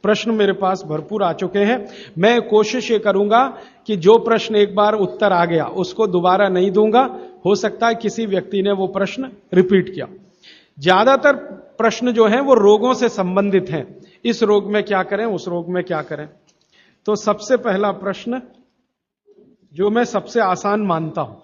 प्रश्न मेरे पास भरपूर आ चुके हैं। मैं कोशिश ये करूंगा कि जो प्रश्न एक बार उत्तर आ गया उसको दोबारा नहीं दूंगा। हो सकता है किसी व्यक्ति ने वो प्रश्न रिपीट किया। ज्यादातर प्रश्न जो हैं वो रोगों से संबंधित हैं। इस रोग में क्या करें, उस रोग में क्या करें। तो सबसे पहला प्रश्न जो मैं सबसे आसान मानता हूं,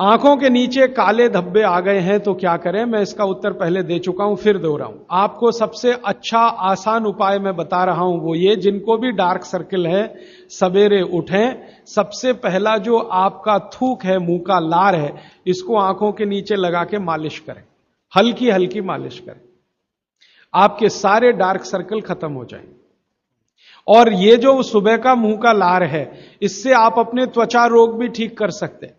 आंखों के नीचे काले धब्बे आ गए हैं तो क्या करें। मैं इसका उत्तर पहले दे चुका हूं, फिर दे रहा हूं। आपको सबसे अच्छा आसान उपाय मैं बता रहा हूं वो ये, जिनको भी डार्क सर्किल है सवेरे उठें, सबसे पहला जो आपका थूक है, मुंह का लार है, इसको आंखों के नीचे लगा के मालिश करें, हल्की हल्की मालिश करें। आपके सारे डार्क सर्कल खत्म हो जाएंगे। और ये जो सुबह का मुंह का लार है, इससे आप अपने त्वचा रोग भी ठीक कर सकते हैं।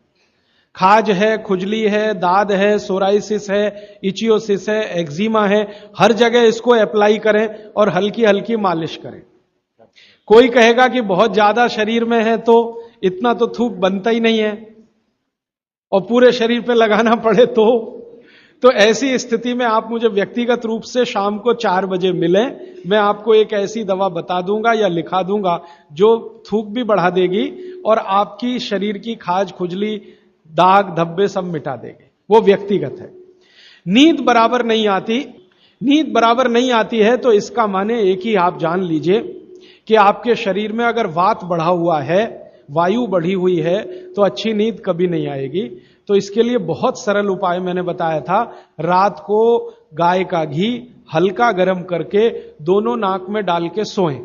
खाज है, खुजली है, दाद है, सोराइसिस है, इचियोसिस है, एक्जिमा है, हर जगह इसको अप्लाई करें और हल्की हल्की मालिश करें। कोई कहेगा कि बहुत ज्यादा शरीर में है तो इतना तो थूक बनता ही नहीं है और पूरे शरीर पे लगाना पड़े तो ऐसी स्थिति में आप मुझे व्यक्तिगत रूप से शाम को 4 बजे मिलें। मैं आपको एक ऐसी दवा बता दूंगा या लिखा दूंगा जो थूक भी बढ़ा देगी और आपकी शरीर की खाज, खुजली, दाग, धब्बे सब मिटा देंगे। वो व्यक्तिगत है। नींद बराबर नहीं आती, नींद बराबर नहीं आती है तो इसका माने एक ही आप जान लीजिए कि आपके शरीर में अगर वात बढ़ा हुआ है, वायु बढ़ी हुई है, तो अच्छी नींद कभी नहीं आएगी। तो इसके लिए बहुत सरल उपाय मैंने बताया था। रात को गाय का घी हल्का गर्म करके दोनों नाक में डाल के सोएं।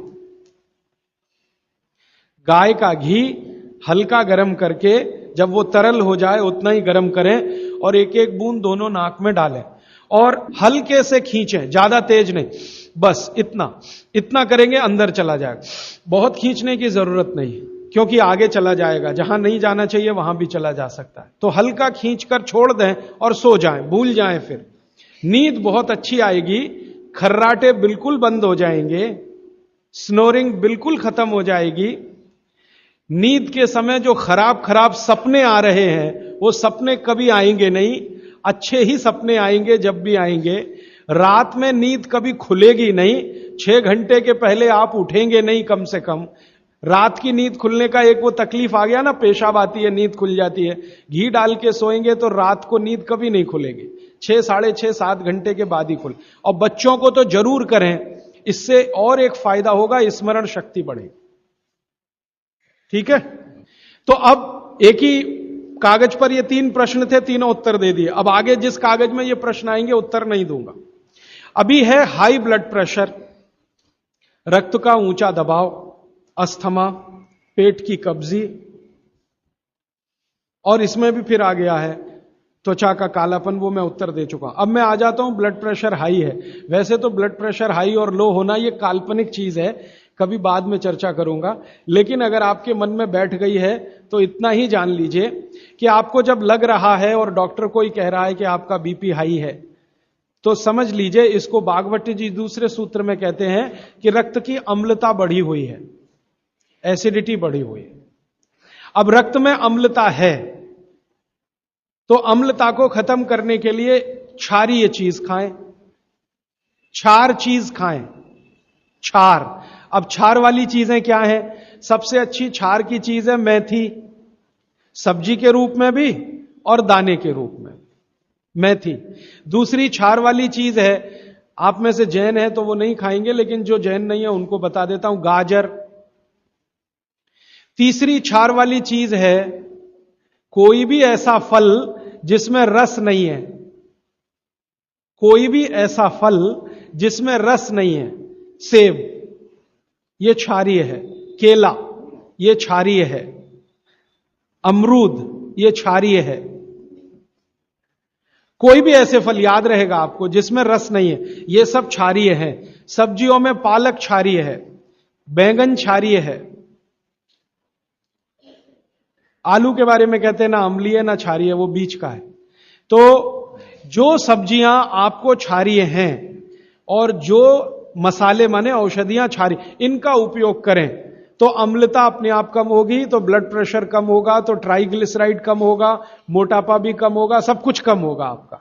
गाय का घी हल्का गर्म करके, जब वो तरल हो जाए उतना ही गर्म करें और एक एक बूंद दोनों नाक में डालें और हल्के से खींचें, ज्यादा तेज नहीं, बस इतना करेंगे अंदर चला जाएगा। बहुत खींचने की जरूरत नहीं, क्योंकि आगे चला जाएगा, जहां नहीं जाना चाहिए वहां भी चला जा सकता है। तो हल्का खींचकर छोड़ दें और सो जाएं, भूल जाएं। फिर नींद बहुत अच्छी आएगी, खर्राटे बिल्कुल बंद हो जाएंगे, स्नोरिंग बिल्कुल खत्म हो जाएगी। नींद के समय जो खराब सपने आ रहे हैं वो सपने कभी आएंगे नहीं, अच्छे ही सपने आएंगे जब भी आएंगे। रात में नींद कभी खुलेगी नहीं, 6 घंटे के पहले आप उठेंगे नहीं कम से कम। रात की नींद खुलने का एक वो तकलीफ आ गया ना, पेशाब आती है, नींद खुल जाती है। घी डाल के सोएंगे तो रात को नींद कभी नहीं खुलेगी, 6, साढ़े 6, 7 घंटे के बाद ही खुले। और बच्चों को तो जरूर करें, इससे और एक फायदा होगा, स्मरण शक्ति बढ़ेगी। ठीक है। तो अब एक ही कागज पर ये 3 प्रश्न थे, तीनों उत्तर दे दिए। अब आगे जिस कागज में ये प्रश्न आएंगे उत्तर नहीं दूंगा। अभी है हाई ब्लड प्रेशर, रक्त का ऊंचा दबाव, अस्थमा, पेट की कब्जी, और इसमें भी फिर आ गया है त्वचा का कालापन, वो मैं उत्तर दे चुका हूं। अब मैं आ जाता हूं, ब्लड प्रेशर हाई है। वैसे तो ब्लड प्रेशर हाई और लो होना ये काल्पनिक चीज है, कभी बाद में चर्चा करूंगा, लेकिन अगर आपके मन में बैठ गई है तो इतना ही जान लीजिए कि आपको जब लग रहा है और डॉक्टर कोई कह रहा है कि आपका बीपी हाई है, तो समझ लीजिए, इसको बागवती जी दूसरे सूत्र में कहते हैं कि रक्त की अम्लता बढ़ी हुई है, एसिडिटी बढ़ी हुई है। अब रक्त में अम्लता है तो अम्लता को खत्म करने के लिए क्षारीय चीज खाएं, क्षार चीज खाएं, क्षार। अब क्षार वाली चीजें क्या है? सबसे अच्छी क्षार की चीज है मेथी, सब्जी के रूप में भी और दाने के रूप में मेथी। दूसरी क्षार वाली चीज है, आप में से जैन है तो वो नहीं खाएंगे, लेकिन जो जैन नहीं है उनको बता देता हूं, गाजर। तीसरी क्षार वाली चीज है कोई भी ऐसा फल जिसमें रस नहीं है, कोई भी ऐसा फल जिसमें रस नहीं है। सेब ये क्षारीय है, केला ये क्षारीय है, अमरूद ये क्षारीय है। कोई भी ऐसे फल याद रहेगा आपको जिसमें रस नहीं है, ये सब क्षारीय है। सब्जियों में पालक क्षारीय है, बैंगन क्षारीय है। आलू के बारे में कहते हैं ना अम्लीय ना क्षारीय, वो बीच का है। तो जो सब्जियां आपको क्षारीय हैं और जो मसाले माने औषधियां क्षारीय, इनका उपयोग करें तो अम्लता अपने आप कम होगी, तो ब्लड प्रेशर कम होगा, तो ट्राइग्लिसराइड कम होगा, मोटापा भी कम होगा, सब कुछ कम होगा आपका।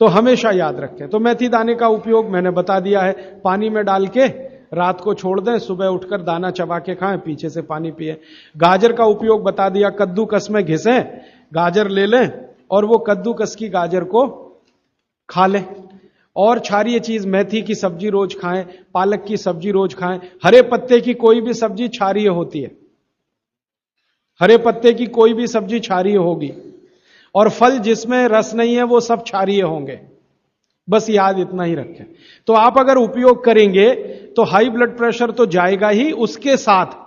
तो हमेशा याद रखें। तो मेथी दाने का उपयोग मैंने बता दिया है, पानी में डाल के रात को छोड़ दें, सुबह उठकर दाना चबा के खाएं, पीछे से पानी पिए। गाजर का उपयोग बता दिया, कद्दूकस में घिसें, गाजर ले लें और वो कद्दूकस की गाजर को खा लें। और क्षारीय चीज, मेथी की सब्जी रोज खाएं, पालक की सब्जी रोज खाएं। हरे पत्ते की कोई भी सब्जी क्षारीय होती है, हरे पत्ते की कोई भी सब्जी क्षारीय होगी, और फल जिसमें रस नहीं है वो सब क्षारीय होंगे। बस याद इतना ही रखें। तो आप अगर उपयोग करेंगे तो हाई ब्लड प्रेशर तो जाएगा ही, उसके साथ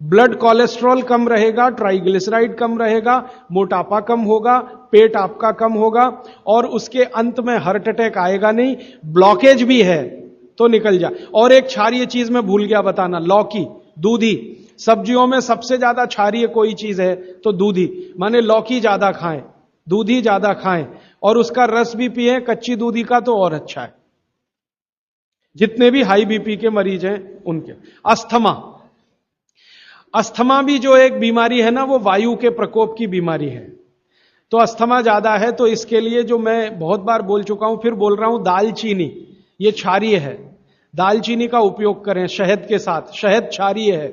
ब्लड कोलेस्ट्रॉल कम रहेगा, ट्राइग्लिसराइड कम रहेगा, मोटापा कम होगा, पेट आपका कम होगा, और उसके अंत में हार्ट अटैक आएगा नहीं। ब्लॉकेज भी है तो निकल जाए। और एक क्षारीय चीज मैं भूल गया बताना, लौकी, दूधी। सब्जियों में सबसे ज्यादा क्षारीय कोई चीज है तो दूधी, माने लौकी ज्यादा खाएं, दूधी ज्यादा खाएं, और उसका रस भी पिए, कच्ची दूधी का तो और अच्छा है। जितने भी हाई बीपी के मरीज हैं उनके। अस्थमा, अस्थमा भी जो एक बीमारी है ना, वो वायु के प्रकोप की बीमारी है। तो अस्थमा ज्यादा है तो इसके लिए जो मैं बहुत बार बोल चुका हूं, फिर बोल रहा हूं, दालचीनी, ये क्षारीय है, दालचीनी का उपयोग करें शहद के साथ। शहद क्षारीय है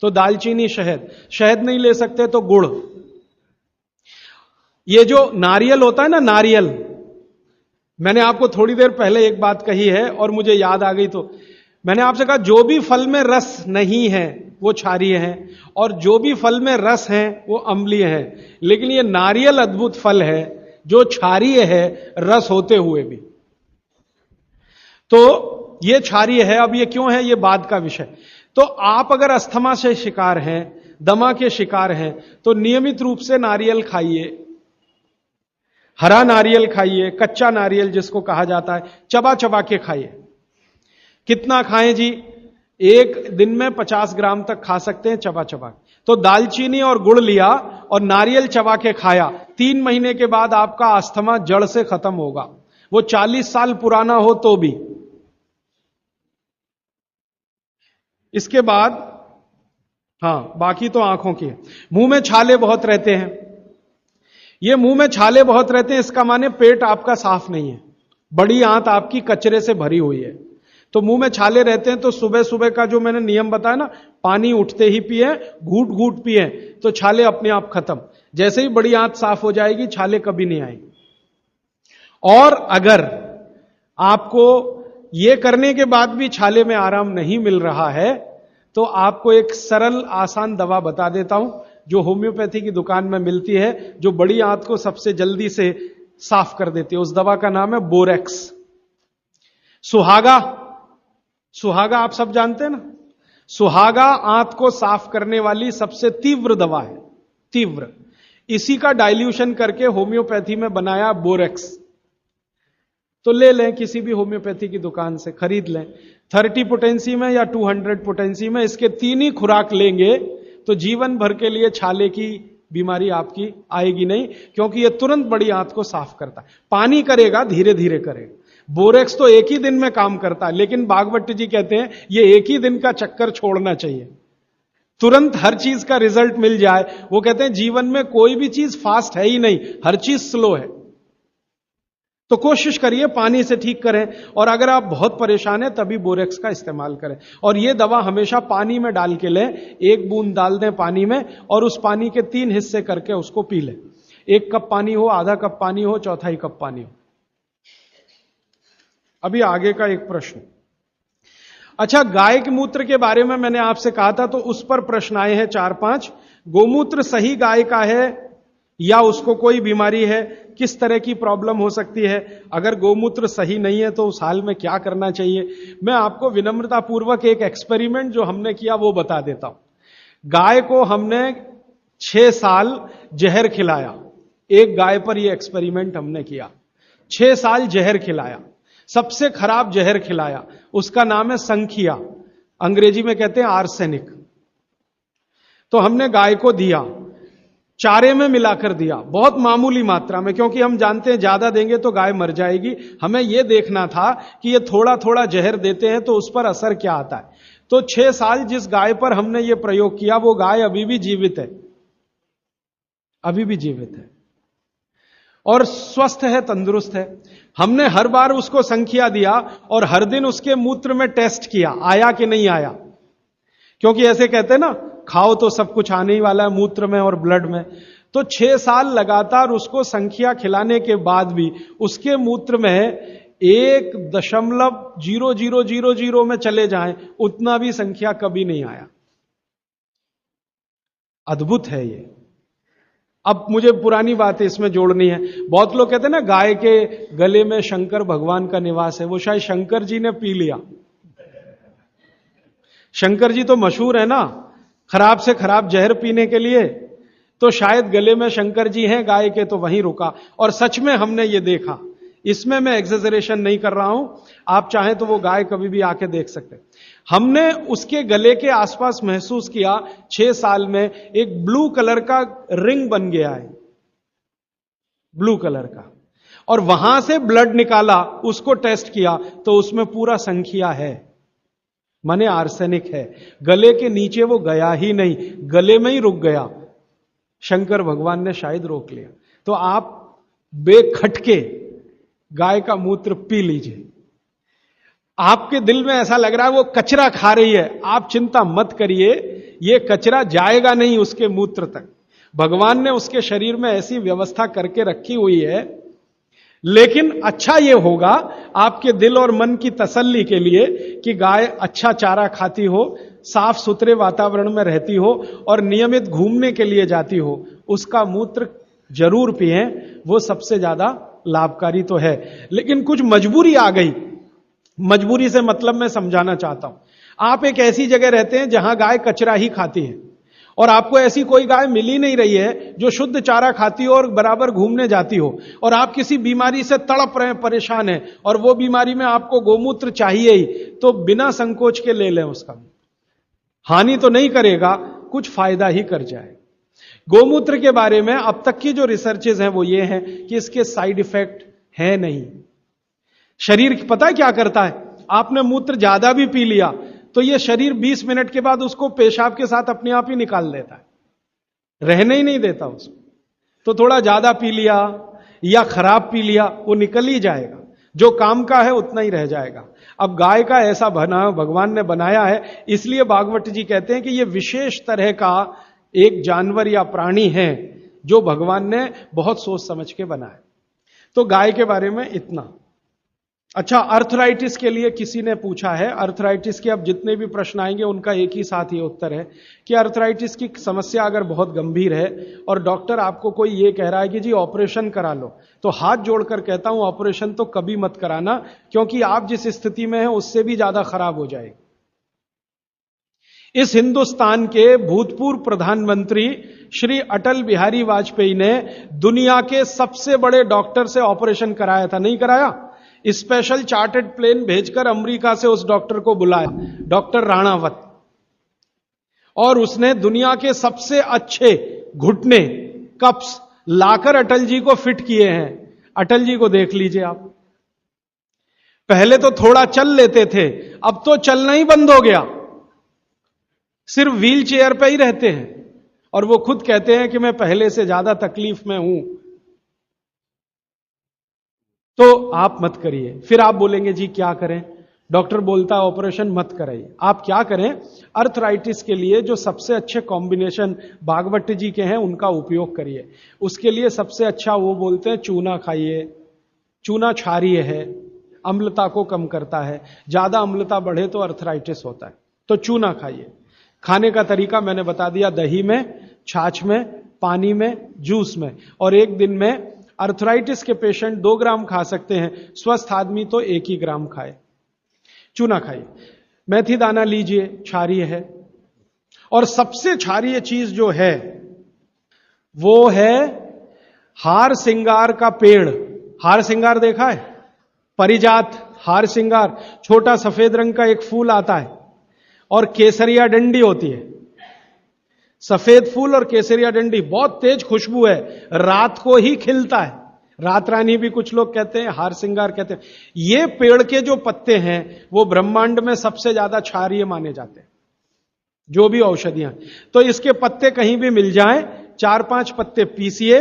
तो दालचीनी, शहद। शहद नहीं ले सकते तो गुड़। ये जो नारियल होता है ना, नारियल, मैंने आपको थोड़ी देर पहले एक बात कही है और मुझे याद आ गई, तो मैंने आपसे कहा जो भी फल में रस नहीं है वो क्षारीय है, और जो भी फल में रस है वो अम्लीय है। लेकिन ये नारियल अद्भुत फल है जो क्षारीय है रस होते हुए भी। तो ये क्षारीय है। अब ये क्यों है, ये बाद का विषय। तो आप अगर अस्थमा से शिकार हैं, दमा के शिकार हैं, तो नियमित रूप से नारियल खाइए, हरा नारियल खाइए, कच्चा नारियल जिसको कहा जाता है, चबा चबा के खाइए। कितना खाएं जी? एक दिन में 50 ग्राम तक खा सकते हैं चबा चबा। तो दालचीनी और गुड़ लिया और नारियल चबा के खाया, 3 महीने के बाद आपका अस्थमा जड़ से खत्म होगा, वो 40 साल पुराना हो तो भी। इसके बाद हां, बाकी तो आंखों की। मुंह में छाले बहुत रहते हैं। ये मुंह में छाले बहुत रहते हैं, इसका माने पेट आपका साफ नहीं है, बड़ी आंत आपकी कचरे से भरी हुई है। तो मुंह में छाले रहते हैं तो सुबह सुबह का जो मैंने नियम बताया ना, पानी उठते ही पिए, घूट घूट पिए, तो छाले अपने आप खत्म। जैसे ही बड़ी आंत साफ हो जाएगी, छाले कभी नहीं आएंगे। और अगर आपको ये करने के बाद भी छाले में आराम नहीं मिल रहा है, तो आपको एक सरल आसान दवा बता देता हूं जो होम्योपैथी की दुकान में मिलती है, जो बड़ी आंत को सबसे जल्दी से साफ कर देती है। उस दवा का नाम है बोरेक्स। सुहागा, सुहागा आप सब जानते हैं ना, सुहागा आंत को साफ करने वाली सबसे तीव्र दवा है, तीव्र। इसी का डाइल्यूशन करके होम्योपैथी में बनाया बोरेक्स। तो ले लें, किसी भी होम्योपैथी की दुकान से खरीद लें, 30 पोटेंसी में या 200 पोटेंसी में। इसके 3 ही खुराक लेंगे तो जीवन भर के लिए छाले की बीमारी आपकी आएगी नहीं, क्योंकि यह तुरंत बड़ी आंत को साफ करता है। पानी करेगा, धीरे धीरे करेगा। बोरेक्स तो एक ही दिन में काम करता है, लेकिन भागवत जी कहते हैं ये एक ही दिन का चक्कर छोड़ना चाहिए, तुरंत हर चीज का रिजल्ट मिल जाए। वो कहते हैं जीवन में कोई भी चीज फास्ट है ही नहीं, हर चीज स्लो है। तो कोशिश करिए पानी से ठीक करें, और अगर आप बहुत परेशान हैं तभी बोरेक्स का इस्तेमाल करें। और यह दवा हमेशा पानी में डाल के लें, 1 बूंद डाल दें पानी में, और उस पानी के 3 हिस्से करके उसको पी लें। 1 कप पानी हो, आधा कप पानी हो, 1/4 कप पानी हो। अभी आगे का एक प्रश्न। अच्छा, गाय के मूत्र के बारे में मैंने आपसे कहा था, तो उस पर प्रश्न आए हैं 4-5। गोमूत्र सही गाय का है या उसको कोई बीमारी है? किस तरह की प्रॉब्लम हो सकती है? अगर गोमूत्र सही नहीं है तो उस हाल में क्या करना चाहिए? मैं आपको विनम्रता पूर्वक एक एक्सपेरिमेंट जो हमने किया वो बता देता हूं। गाय को हमने 6 साल जहर खिलाया। एक गाय पर यह एक्सपेरिमेंट हमने किया, 6 साल जहर खिलाया, सबसे खराब जहर खिलाया। उसका नाम है संखिया, अंग्रेजी में कहते हैं आर्सेनिक। तो हमने गाय को दिया, चारे में मिलाकर दिया, बहुत मामूली मात्रा में, क्योंकि हम जानते हैं ज्यादा देंगे तो गाय मर जाएगी। हमें यह देखना था कि ये थोड़ा थोड़ा जहर देते हैं तो उस पर असर क्या आता है। तो 6 साल जिस गाय पर हमने ये प्रयोग किया, वो गाय अभी भी जीवित है, अभी भी जीवित है। और स्वस्थ है, तंदुरुस्त है। हमने हर बार उसको संख्या दिया और हर दिन उसके मूत्र में टेस्ट किया, आया कि नहीं आया। क्योंकि ऐसे कहते हैं ना, खाओ तो सब कुछ आने ही वाला है मूत्र में और ब्लड में। तो 6 साल लगातार उसको संख्या खिलाने के बाद भी उसके मूत्र में 1.0000 में चले जाएं, उतना भी संख्या कभी नहीं आया। अद्भुत है ये। अब मुझे पुरानी बात इसमें जोड़नी है। बहुत लोग कहते हैं ना, गाय के गले में शंकर भगवान का निवास है। वो शायद शंकर जी ने पी लिया। शंकर जी तो मशहूर है ना, खराब से खराब जहर पीने के लिए। तो शायद गले में शंकर जी हैं गाय के, तो वहीं रुका। और सच में हमने ये देखा, इसमें मैं एक्सेजरेशन नहीं कर रहा हूं। आप चाहें तो वो गाय कभी भी आके देख सकते हैं। हमने उसके गले के आसपास महसूस किया 6 साल में एक ब्लू कलर का रिंग बन गया है, ब्लू कलर का। और वहां से ब्लड निकाला, उसको टेस्ट किया तो उसमें पूरा संख्या है, माने आर्सेनिक है। गले के नीचे वो गया ही नहीं, गले में ही रुक गया। शंकर भगवान ने शायद रोक लिया। तो आप बेखटके गाय का मूत्र पी लीजिए। आपके दिल में ऐसा लग रहा है वो कचरा खा रही है, आप चिंता मत करिए, ये कचरा जाएगा नहीं उसके मूत्र तक। भगवान ने उसके शरीर में ऐसी व्यवस्था करके रखी हुई है। लेकिन अच्छा ये होगा आपके दिल और मन की तसल्ली के लिए कि गाय अच्छा चारा खाती हो, साफ सुथरे वातावरण में रहती हो और नियमित घूमने के लिए जाती हो, उसका मूत्र जरूर पिएं। वो सबसे ज्यादा लाभकारी तो है। लेकिन कुछ मजबूरी आ गई। मजबूरी से मतलब मैं समझाना चाहता हूं। आप एक ऐसी जगह रहते हैं जहां गाय कचरा ही खाती है और आपको ऐसी कोई गाय मिल ही नहीं रही है जो शुद्ध चारा खाती हो और बराबर घूमने जाती हो, और आप किसी बीमारी से तड़प रहे हैं, परेशान हैं, और वो बीमारी में आपको गोमूत्र चाहिए ही, तो बिना संकोच के ले लें। उसका हानि तो नहीं करेगा, कुछ फायदा ही कर जाए। गोमूत्र के बारे में अब तक की जो रिसर्चेज हैं वो ये हैं कि इसके साइड इफेक्ट है नहीं। शरीर पता है क्या करता है, आपने मूत्र ज्यादा भी पी लिया तो ये शरीर 20 मिनट के बाद उसको पेशाब के साथ अपने आप ही निकाल देता है, रहने ही नहीं देता उसको। तो थोड़ा ज्यादा पी लिया या खराब पी लिया, वो निकल ही जाएगा, जो काम का है उतना ही रह जाएगा। अब गाय का ऐसा बना भगवान ने बनाया है, इसलिए भागवत जी कहते हैं कि ये विशेष तरह का एक जानवर या प्राणी है जो भगवान ने बहुत सोच समझ के बनाया। तो गाय के बारे में इतना। अच्छा, अर्थराइटिस के लिए किसी ने पूछा है। अर्थराइटिस के अब जितने भी प्रश्न आएंगे उनका एक ही साथ ये उत्तर है कि अर्थराइटिस की समस्या अगर बहुत गंभीर है और डॉक्टर आपको कोई ये कह रहा है कि जी ऑपरेशन करा लो, तो हाथ जोड़कर कहता हूं ऑपरेशन तो कभी मत कराना, क्योंकि आप जिस स्थिति में हैं उससे भी ज्यादा खराब हो जाएगी। इस हिंदुस्तान के भूतपूर्व प्रधानमंत्री श्री अटल बिहारी वाजपेयी ने दुनिया के सबसे बड़े डॉक्टर से ऑपरेशन कराया था, नहीं कराया? स्पेशल चार्टर्ड प्लेन भेजकर अमेरिका से उस डॉक्टर को बुलाया, डॉक्टर राणावत, और उसने दुनिया के सबसे अच्छे घुटने कप्स लाकर अटल जी को फिट किए हैं। अटल जी को देख लीजिए आप, पहले तो थोड़ा चल लेते थे, अब तो चलना ही बंद हो गया, सिर्फ व्हील चेयर पे ही रहते हैं। और वो खुद कहते हैं कि मैं पहले से ज्यादा तकलीफ में हूं। तो आप मत करिए। फिर आप बोलेंगे जी क्या करें, डॉक्टर बोलता है ऑपरेशन मत कराइए। आप क्या करें, अर्थराइटिस के लिए जो सबसे अच्छे कॉम्बिनेशन भागवत जी के हैं उनका उपयोग करिए। उसके लिए सबसे अच्छा वो बोलते हैं चूना खाइए। चूना क्षारीय है, अम्लता को कम करता है, ज्यादा अम्लता बढ़े तो अर्थराइटिस होता है, तो चूना खाइए। खाने का तरीका मैंने बता दिया, दही में, छाछ में, पानी में, जूस में। और एक दिन में अर्थराइटिस के पेशेंट 2 ग्राम खा सकते हैं, स्वस्थ आदमी तो 1 ही ग्राम खाए। चूना खाइए। मेथी दाना लीजिए, क्षारीय है। और सबसे क्षारीय चीज जो है वो है हार सिंगार का पेड़। हार सिंगार देखा है? परिजात हार सिंगार, छोटा सफेद रंग का एक फूल आता है और केसरिया डंडी होती है। सफेद फूल और केसरिया डंडी, बहुत तेज खुशबू है, रात को ही खिलता है। रात रानी भी कुछ लोग कहते हैं, हार सिंगार कहते हैं। ये पेड़ के जो पत्ते हैं वो ब्रह्मांड में सबसे ज्यादा क्षारीय माने जाते हैं, जो भी औषधियां। तो इसके पत्ते कहीं भी मिल जाएं, 4-5 पत्ते पीसिए,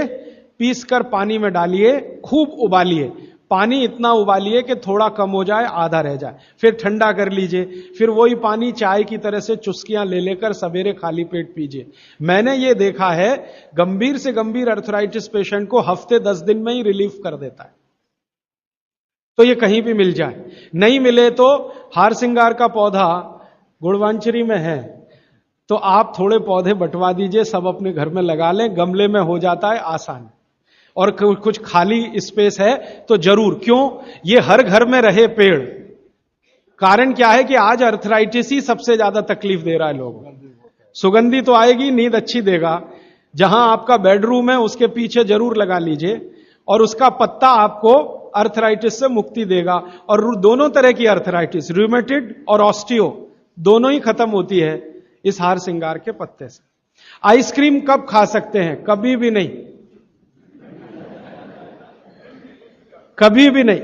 पीसकर पानी में डालिए, खूब उबालिए, पानी इतना उबालिए कि थोड़ा कम हो जाए, आधा रह जाए, फिर ठंडा कर लीजिए, फिर वही पानी चाय की तरह से चुस्कियां ले लेकर सवेरे खाली पेट पीजिए। मैंने ये देखा है गंभीर से गंभीर अर्थराइटिस पेशेंट को हफ्ते 10 दिन में ही रिलीफ कर देता है। तो ये कहीं भी मिल जाए, नहीं मिले तो हार सिंगार का पौधा गुड़वांचरी में है, तो आप थोड़े पौधे बंटवा दीजिए, सब अपने घर में लगा लें, गमले में हो जाता है आसान। और कुछ खाली स्पेस है तो जरूर, क्यों, ये हर घर में रहे पेड़। कारण क्या है कि आज अर्थराइटिस ही सबसे ज्यादा तकलीफ दे रहा है लोगों को। सुगंधी तो आएगी, नींद अच्छी देगा, जहां आपका बेडरूम है उसके पीछे जरूर लगा लीजिए, और उसका पत्ता आपको अर्थराइटिस से मुक्ति देगा। और दोनों तरह की अर्थराइटिस, रूमेटिड और ऑस्टियो, दोनों ही खत्म होती है इस हार सिंगार के पत्ते से। आइसक्रीम कब खा सकते हैं? कभी भी नहीं, कभी भी नहीं।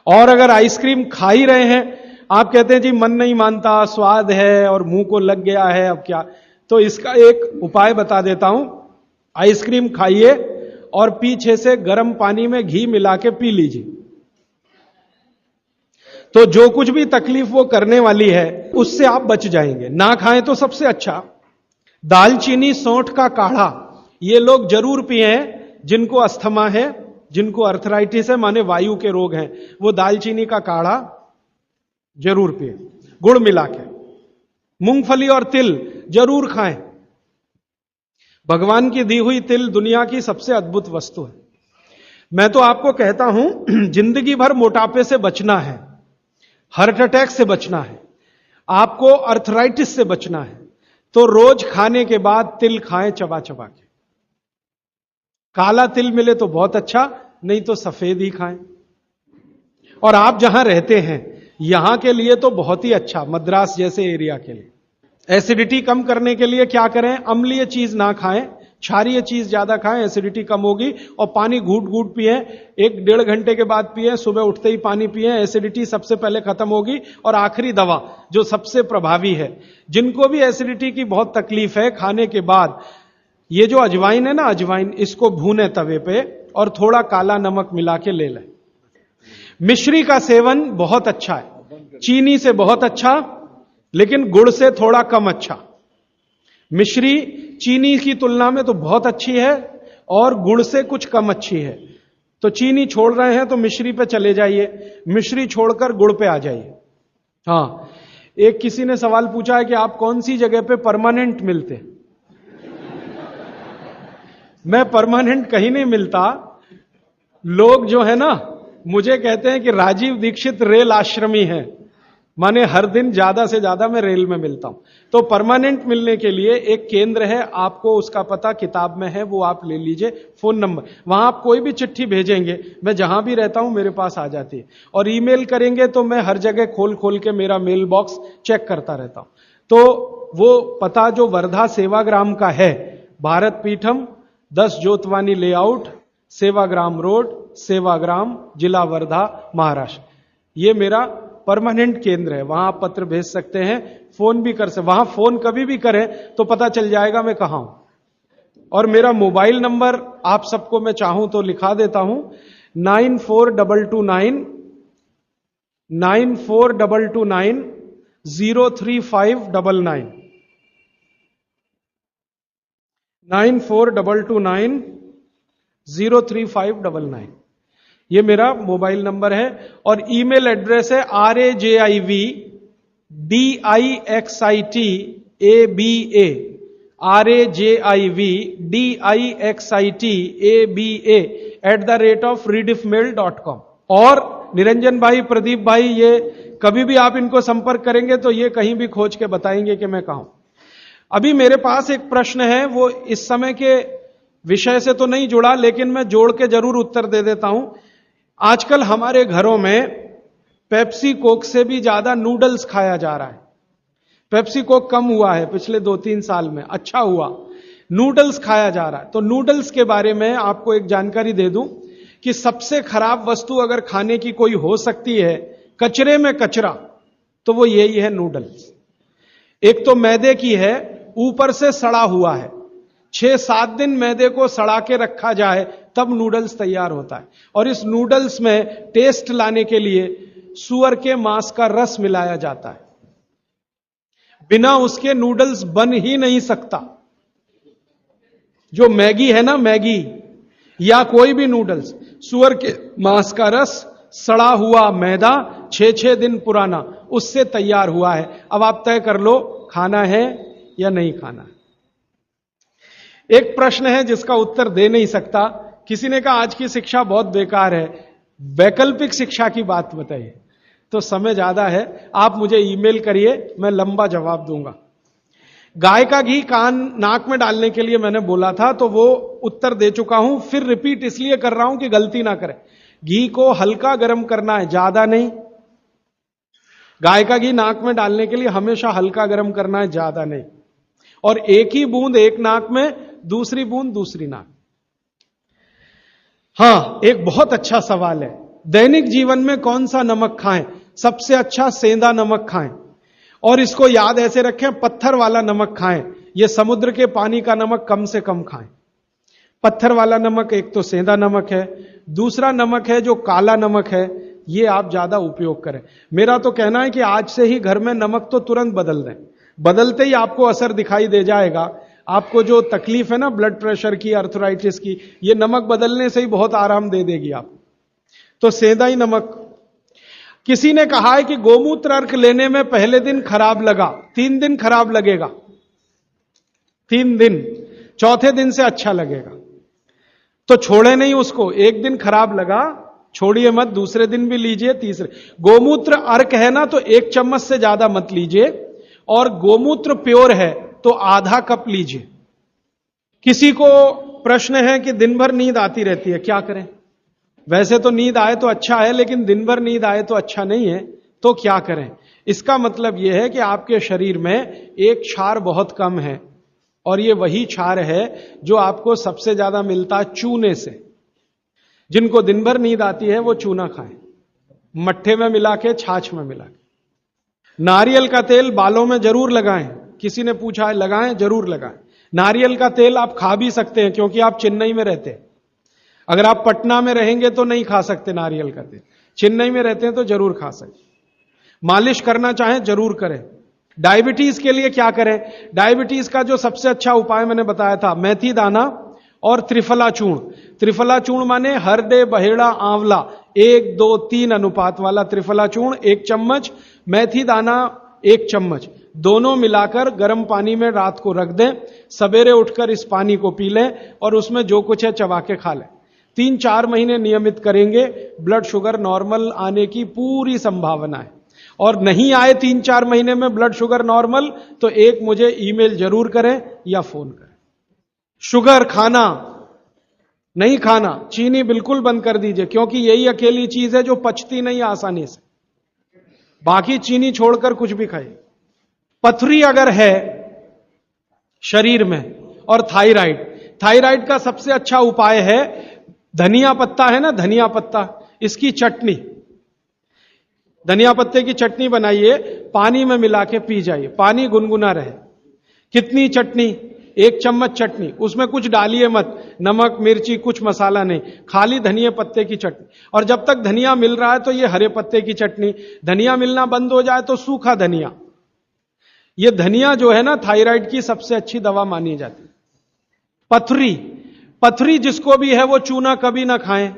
और अगर आइसक्रीम खा ही रहे हैं, आप कहते हैं जी मन नहीं मानता, स्वाद है और मुंह को लग गया है, अब क्या, तो इसका एक उपाय बता देता हूं। आइसक्रीम खाइए और पीछे से गर्म पानी में घी मिला के पी लीजिए, तो जो कुछ भी तकलीफ वो करने वाली है उससे आप बच जाएंगे। ना खाएं तो सबसे अच्छा। दालचीनी सौंठ का काढ़ा ये लोग जरूर पिए, जिनको अस्थमा है, जिनको अर्थराइटिस है, माने वायु के रोग हैं, वो दालचीनी का काढ़ा जरूर पिए, गुड़ मिला के। मूंगफली और तिल जरूर खाएं। भगवान की दी हुई तिल दुनिया की सबसे अद्भुत वस्तु है। मैं तो आपको कहता हूं, जिंदगी भर मोटापे से बचना है, हार्ट अटैक से बचना है, आपको अर्थराइटिस से बचना है, तो रोज खाने के बाद तिल खाएं चबा चबा के। काला तिल मिले तो बहुत अच्छा, नहीं तो सफेद ही खाएं। और आप जहां रहते हैं यहां के लिए तो बहुत ही अच्छा, मद्रास जैसे एरिया के लिए। एसिडिटी कम करने के लिए क्या करें? अम्लीय चीज ना खाएं, क्षारीय चीज ज्यादा खाएं, एसिडिटी कम होगी। और पानी घूट घूट पिए, 1-1.5 घंटे के बाद पिए, सुबह उठते ही पानी पिए, एसिडिटी सबसे पहले खत्म होगी। और आखिरी दवा जो सबसे प्रभावी है, जिनको भी एसिडिटी की बहुत तकलीफ है, खाने के बाद ये जो अजवाइन है ना, अजवाइन, इसको भूने तवे पे और थोड़ा काला नमक मिला के ले लें। मिश्री का सेवन बहुत अच्छा है, चीनी से बहुत अच्छा, लेकिन गुड़ से थोड़ा कम अच्छा। मिश्री चीनी की तुलना में तो बहुत अच्छी है और गुड़ से कुछ कम अच्छी है। तो चीनी छोड़ रहे हैं तो मिश्री पे चले जाइए, मिश्री छोड़कर गुड़ पे आ जाइए। हाँ, एक किसी ने सवाल पूछा है कि आप कौन सी जगह पे परमानेंट मिलते? मैं परमानेंट कहीं नहीं मिलता। लोग जो है ना मुझे कहते हैं कि राजीव दीक्षित रेल आश्रमी है, माने हर दिन ज्यादा से ज्यादा मैं रेल में मिलता हूं। तो परमानेंट मिलने के लिए एक केंद्र है, आपको उसका पता किताब में है, वो आप ले लीजिए, फोन नंबर, वहां आप कोई भी चिट्ठी भेजेंगे, मैं जहां भी रहता हूं मेरे पास आ जाती है। और ईमेल करेंगे तो मैं हर जगह खोल खोल के मेरा मेल बॉक्स चेक करता रहता हूं। तो वो पता जो वर्धा सेवाग्राम का है, भारत पीठम, 10 जोतवानी लेआउट, सेवाग्राम रोड, सेवाग्राम, जिला वर्धा, महाराष्ट्र, ये मेरा परमानेंट केंद्र है। वहां आप पत्र भेज सकते हैं, फोन भी कर सकते, वहां फोन कभी भी करें तो पता चल जाएगा मैं कहां हूं। और मेरा मोबाइल नंबर आप सबको मैं चाहूं तो लिखा देता हूं, 9422 03599 9422 03599, ये मेरा मोबाइल नंबर है। और ईमेल एड्रेस है rajivdixitaba@redixitab@rediffmail.com। और निरंजन भाई, प्रदीप भाई, ये कभी भी आप इनको संपर्क करेंगे तो ये कहीं भी खोज के बताएंगे कि मैं कहां हूं। अभी मेरे पास एक प्रश्न है, वो इस समय के विषय से तो नहीं जुड़ा, लेकिन मैं जोड़ के जरूर उत्तर दे देता हूं। आजकल हमारे घरों में पेप्सी कोक से भी ज्यादा नूडल्स खाया जा रहा है। पेप्सी कोक कम हुआ है पिछले 2-3 साल में, अच्छा हुआ, नूडल्स खाया जा रहा है। तो नूडल्स के बारे में आपको एक जानकारी दे दूं कि सबसे खराब वस्तु अगर खाने की कोई हो सकती है, कचरे में कचरा, तो वो यही है नूडल्स। एक तो मैदे की है, ऊपर से सड़ा हुआ है, 6-7 दिन मैदे को सड़ा के रखा जाए तब नूडल्स तैयार होता है। और इस नूडल्स में टेस्ट लाने के लिए सूअर के मांस का रस मिलाया जाता है। बिना उसके नूडल्स बन ही नहीं सकता। जो मैगी है ना, मैगी या कोई भी नूडल्स, सूअर के मांस का रस, सड़ा हुआ मैदा, 6-6 दिन पुराना, उससे तैयार हुआ है। अब आप तय कर लो खाना है या नहीं खाना। एक प्रश्न है जिसका उत्तर दे नहीं सकता। किसी ने कहा आज की शिक्षा बहुत बेकार है, वैकल्पिक शिक्षा की बात बताइए। तो समय ज्यादा है, आप मुझे ईमेल करिए, मैं लंबा जवाब दूंगा। गाय का घी कान नाक में डालने के लिए मैंने बोला था, तो वो उत्तर दे चुका हूं, फिर रिपीट इसलिए कर रहा हूं कि गलती ना करें। घी को हल्का गर्म करना है, ज्यादा नहीं। गाय का घी नाक में डालने के लिए हमेशा हल्का गर्म करना है, ज्यादा नहीं। और एक ही बूंद एक नाक में, दूसरी बूंद दूसरी नाक। हां, एक बहुत अच्छा सवाल है, दैनिक जीवन में कौन सा नमक खाएं? सबसे अच्छा सेंधा नमक खाएं। और इसको याद ऐसे रखें, पत्थर वाला नमक खाएं। यह समुद्र के पानी का नमक कम से कम खाएं। पत्थर वाला नमक एक तो सेंधा नमक है, दूसरा नमक है जो काला नमक है, ये आप ज्यादा उपयोग करें। मेरा तो कहना है कि आज से ही घर में नमक तो तुरंत बदल दें। बदलते ही आपको असर दिखाई दे जाएगा। आपको जो तकलीफ है ना ब्लड प्रेशर की, अर्थराइटिस की, ये नमक बदलने से ही बहुत आराम दे देगी आपको। तो सेंधा ही नमक। किसी ने कहा है कि गोमूत्र अर्क लेने में पहले दिन खराब लगा, 3 दिन खराब लगेगा, 3 दिन, चौथे दिन से अच्छा लगेगा। तो छोड़े नहीं उसको। एक दिन खराब लगा, छोड़िए मत, दूसरे दिन भी लीजिए, तीसरे। गोमूत्र अर्क है ना, तो 1 चम्मच से ज्यादा मत लीजिए। और गोमूत्र प्योर है तो आधा कप लीजिए। किसी को प्रश्न है कि दिन भर नींद आती रहती है, क्या करें? वैसे तो नींद आए तो अच्छा है, लेकिन दिन भर नींद आए तो अच्छा नहीं है, तो क्या करें? इसका मतलब यह है कि आपके शरीर में एक क्षार बहुत कम है, और यह वही क्षार है जो आपको सबसे ज्यादा मिलता है चूने से। जिनको दिन भर नींद आती है वो चूना खाएं, मट्ठे में मिला के, छाछ में मिला के। नारियल का तेल बालों में जरूर लगाएं। किसी ने पूछा है, लगाएं? जरूर लगाएं। नारियल का तेल आप खा भी सकते हैं, क्योंकि आप चेन्नई में रहते हैं। अगर आप पटना में रहेंगे तो नहीं खा सकते नारियल का तेल, चेन्नई में रहते हैं तो जरूर खा सकते। मालिश करना चाहें जरूर करें। डायबिटीज के लिए क्या करें? डायबिटीज का जो सबसे अच्छा उपाय मैंने बताया था, मेथी दाना और त्रिफला चूर्ण। त्रिफला चूर्ण माने हरदे, बहेड़ा, आंवला, 1, 2, 3 अनुपात वाला त्रिफला चूर्ण 1 चम्मच, मेथी दाना 1 चम्मच, दोनों मिलाकर गर्म पानी में रात को रख दें। सवेरे उठकर इस पानी को पी लें और उसमें जो कुछ है चबा के खा लें। 3-4 महीने नियमित करेंगे, ब्लड शुगर नॉर्मल आने की पूरी संभावना है। और नहीं आए 3-4 महीने में ब्लड शुगर नॉर्मल, तो एक मुझे ईमेल जरूर करें या फोन करें। शुगर खाना नहीं खाना, चीनी बिल्कुल बंद कर दीजिए, क्योंकि यही अकेली चीज है जो पचती नहीं आसानी से। बाकी चीनी छोड़कर कुछ भी खाइए। पथरी अगर है शरीर में, और थायराइड का सबसे अच्छा उपाय है धनिया पत्ता है ना, धनिया पत्ता, इसकी चटनी, धनिया पत्ते की चटनी बनाइए, पानी में मिला के पी जाइए। पानी गुनगुना रहे। कितनी चटनी? 1 चम्मच चटनी, उसमें कुछ डालिए मत, नमक मिर्ची कुछ मसाला नहीं, खाली धनिया पत्ते की चटनी। और जब तक धनिया मिल रहा है तो ये हरे पत्ते की चटनी, धनिया मिलना बंद हो जाए तो सूखा धनिया। ये धनिया जो है ना, थायराइड की सबसे अच्छी दवा मानी जाती है। पथरी जिसको भी है वो चूना कभी ना खाएं,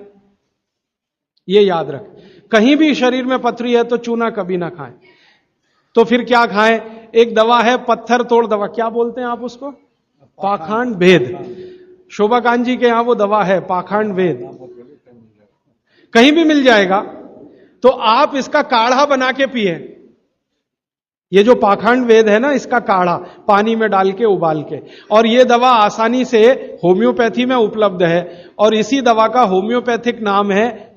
ये याद रख। कहीं भी शरीर में पथरी है तो चूना कभी ना खाएं। तो फिर क्या खाएं? एक दवा है पत्थर तोड़ दवा, क्या बोलते हैं आप उसको? पाखंड भेद। शोभाकांत जी के यहां वो दवा है, पाखंड भेद, कहीं भी मिल जाएगा। तो आप इसका काढ़ा बना के पिए। ये जो पाखंड वेद है ना, इसका काढ़ा पानी में डाल के उबाल के। और ये दवा आसानी से होम्योपैथी में उपलब्ध है, और इसी दवा का होम्योपैथिक नाम है